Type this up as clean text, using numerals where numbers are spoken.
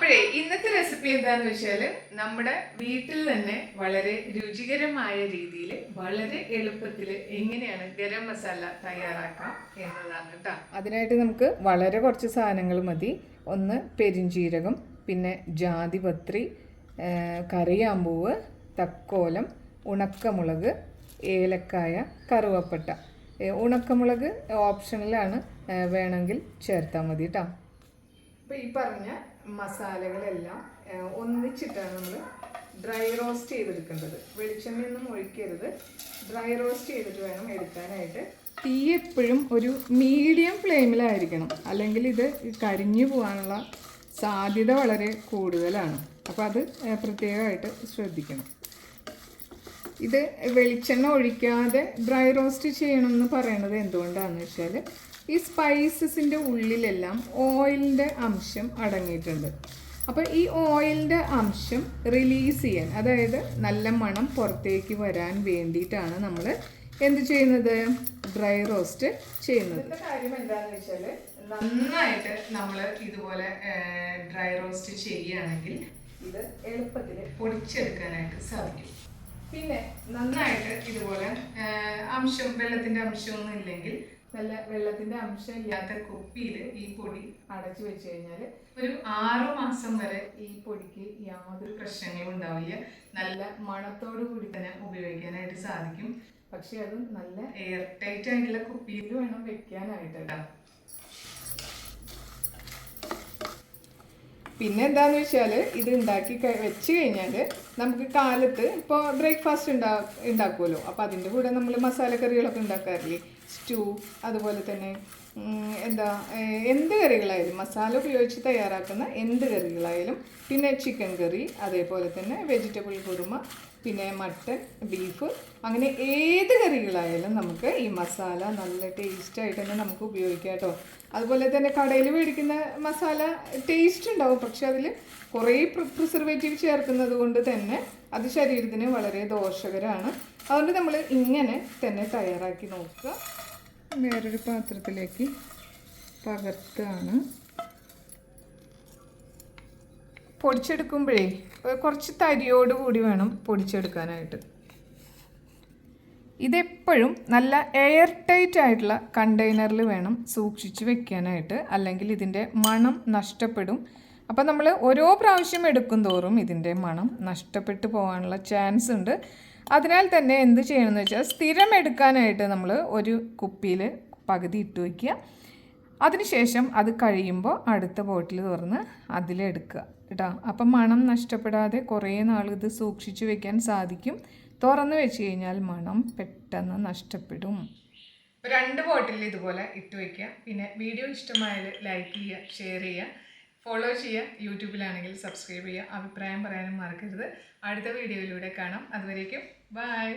അപ്പോഴേ ഇന്നത്തെ റെസിപ്പി എന്താന്ന് വെച്ചാൽ നമ്മുടെ വീട്ടിൽ തന്നെ വളരെ രുചികരമായ രീതിയിൽ വളരെ എളുപ്പത്തിൽ എങ്ങനെയാണ് ഗരം മസാല തയ്യാറാക്കാം എന്നതാണ് കേട്ടോ. അതിനായിട്ട് നമുക്ക് വളരെ കുറച്ച് സാധനങ്ങൾ മതി. ഒന്ന് പെരിഞ്ചീരകം, പിന്നെ ജാതിപത്രി, കറിയാമ്പൂവ്, തക്കോലം, ഉണക്കമുളക്, ഏലക്കായ, കറുവപ്പട്ട. ഉണക്കമുളക് ഓപ്ഷണലാണ്, വേണമെങ്കിൽ ചേർത്താൽ മതി കേട്ടോ. അപ്പോൾ ഈ പറഞ്ഞ മസാലകളെല്ലാം ഒന്നിച്ചിട്ടാണ് നമ്മൾ ഡ്രൈ റോസ്റ്റ് ചെയ്തെടുക്കേണ്ടത്. വെളിച്ചെണ്ണയൊന്നും ഒഴിക്കരുത്, ഡ്രൈ റോസ്റ്റ് ചെയ്തിട്ട് വേണം എടുക്കാനായിട്ട്. തീ എപ്പോഴും ഒരു മീഡിയം ഫ്ലെയിമിലായിരിക്കണം, അല്ലെങ്കിൽ ഇത് കരിഞ്ഞു പോകാനുള്ള സാധ്യത വളരെ കൂടുതലാണ്. അപ്പോൾ അത് പ്രത്യേകമായിട്ട് ശ്രദ്ധിക്കണം. ഇത് വെളിച്ചെണ്ണ ഒഴിക്കാതെ ഡ്രൈ റോസ്റ്റ് ചെയ്യണമെന്ന് പറയുന്നത് എന്തുകൊണ്ടാണെന്ന് വെച്ചാൽ ഈ സ്പൈസസിൻ്റെ ഉള്ളിലെല്ലാം ഓയിലിൻ്റെ അംശം അടങ്ങിയിട്ടുണ്ട്. അപ്പോൾ ഈ ഓയിലിൻ്റെ അംശം റിലീസ് ചെയ്യാൻ, അതായത് നല്ല മണം പുറത്തേക്ക് വരാൻ വേണ്ടിയിട്ടാണ് നമ്മൾ എന്ത് ചെയ്യുന്നത്, ഡ്രൈ റോസ്റ്റ് ചെയ്യുന്നത്. ഇതിൻ്റെ കാര്യം എന്താണെന്ന് വെച്ചാൽ നന്നായിട്ട് നമ്മൾ ഇതുപോലെ ഡ്രൈ റോസ്റ്റ് ചെയ്യുകയാണെങ്കിൽ ഇത് എളുപ്പത്തിൽ പൊടിച്ചെടുക്കാനായിട്ട് സാധിക്കും. പിന്നെ നന്നായിട്ട് ഇതുപോലെ വെള്ളത്തിൻ്റെ അംശമൊന്നും ഇല്ലെങ്കിൽ നല്ല വെള്ളത്തിൻ്റെ അംശം ഇല്ലാത്ത കുപ്പിയിൽ ഈ പൊടി അടച്ചു വെച്ച് കഴിഞ്ഞാൽ ഒരു 6 മാസം വരെ ഈ പൊടിക്ക് യാതൊരു പ്രശ്നങ്ങളും ഉണ്ടാവില്ല. നല്ല മണത്തോടു കൂടി തന്നെ ഉപയോഗിക്കാനായിട്ട് സാധിക്കും. പക്ഷെ അത് നല്ല എയർ ടൈറ്റ് ആയിട്ടുള്ള കുപ്പിയിൽ വേണം വെക്കാനായിട്ട്. പിന്നെ എന്താന്ന് വെച്ചാൽ ഇത് ഉണ്ടാക്കി വെച്ച് കഴിഞ്ഞാൽ നമുക്ക് കാലത്ത് ഇപ്പോൾ ബ്രേക്ക്ഫാസ്റ്റ് ഉണ്ടാക്കുമല്ലോ. അപ്പോൾ അതിൻ്റെ കൂടെ നമ്മൾ മസാലക്കറികളൊക്കെ ഉണ്ടാക്കാറില്ലേ, സ്റ്റൂ, അതുപോലെ തന്നെ എന്ത് കറികളായാലും മസാല ഉപയോഗിച്ച് തയ്യാറാക്കുന്ന എന്ത് കറികളായാലും, പിന്നെ ചിക്കൻ കറി, അതേപോലെ തന്നെ വെജിറ്റബിൾ കുറുമ, പിന്നെ മട്ടൻ, ബീഫ്, അങ്ങനെ ഏത് കറികളായാലും നമുക്ക് ഈ മസാല നല്ല ടേസ്റ്റായിട്ട് തന്നെ നമുക്ക് ഉപയോഗിക്കാം കേട്ടോ. അതുപോലെ തന്നെ കടയിൽ മേടിക്കുന്ന മസാല ടേസ്റ്റ് ഉണ്ടാവും, പക്ഷെ അതിൽ കുറേ പ്രിസർവേറ്റീവ് ചേർക്കുന്നത് കൊണ്ട് തന്നെ അത് ശരീരത്തിന് വളരെ ദോഷകരമാണ്. അതുകൊണ്ട് നമ്മൾ ഇങ്ങനെ തന്നെ തയ്യാറാക്കി നോക്കുക. വേറൊരു പാത്രത്തിലേക്ക് പകർത്താണ്. പൊടിച്ചെടുക്കുമ്പോഴേ കുറച്ച് തരിയോടുകൂടി വേണം പൊടിച്ചെടുക്കാനായിട്ട്. ഇതെപ്പോഴും നല്ല എയർ ടൈറ്റ് ആയിട്ടുള്ള കണ്ടെയ്നറിൽ വേണം സൂക്ഷിച്ച് വെക്കാനായിട്ട്, അല്ലെങ്കിൽ ഇതിൻ്റെ മണം നഷ്ടപ്പെടും. അപ്പോൾ നമ്മൾ ഓരോ പ്രാവശ്യം എടുക്കും തോറും ഇതിൻ്റെ മണം നഷ്ടപ്പെട്ടു പോകാനുള്ള ചാൻസ് ഉണ്ട്. അതിനാൽ തന്നെ എന്ത് ചെയ്യണമെന്ന് വെച്ചാൽ സ്ഥിരം എടുക്കാനായിട്ട് നമ്മൾ ഒരു കുപ്പിയിൽ പകുതി ഇട്ട് വയ്ക്കുക. അതിനുശേഷം അത് കഴിയുമ്പോൾ അടുത്ത ബോട്ടിൽ തുറന്ന് അതിലെടുക്കുക കേട്ടോ. അപ്പം മണം നഷ്ടപ്പെടാതെ കുറേ നാൾ ഇത് സൂക്ഷിച്ച് വെക്കാൻ സാധിക്കും. തുറന്ന് വെച്ച് കഴിഞ്ഞാൽ മണം പെട്ടെന്ന് നഷ്ടപ്പെടും. 2 ബോട്ടിൽ ഇതുപോലെ ഇട്ട് വയ്ക്കുക. പിന്നെ വീഡിയോ ഇഷ്ടമായാൽ ലൈക്ക് ചെയ്യുക, ഷെയർ ചെയ്യുക, ഫോളോ ചെയ്യുക. യൂട്യൂബിലാണെങ്കിൽ സബ്സ്ക്രൈബ് ചെയ്യുക. അഭിപ്രായം പറയാനും മറക്കരുത്. അടുത്ത വീഡിയോയിലൂടെ കാണാം. അതുവരേക്കും ബൈ.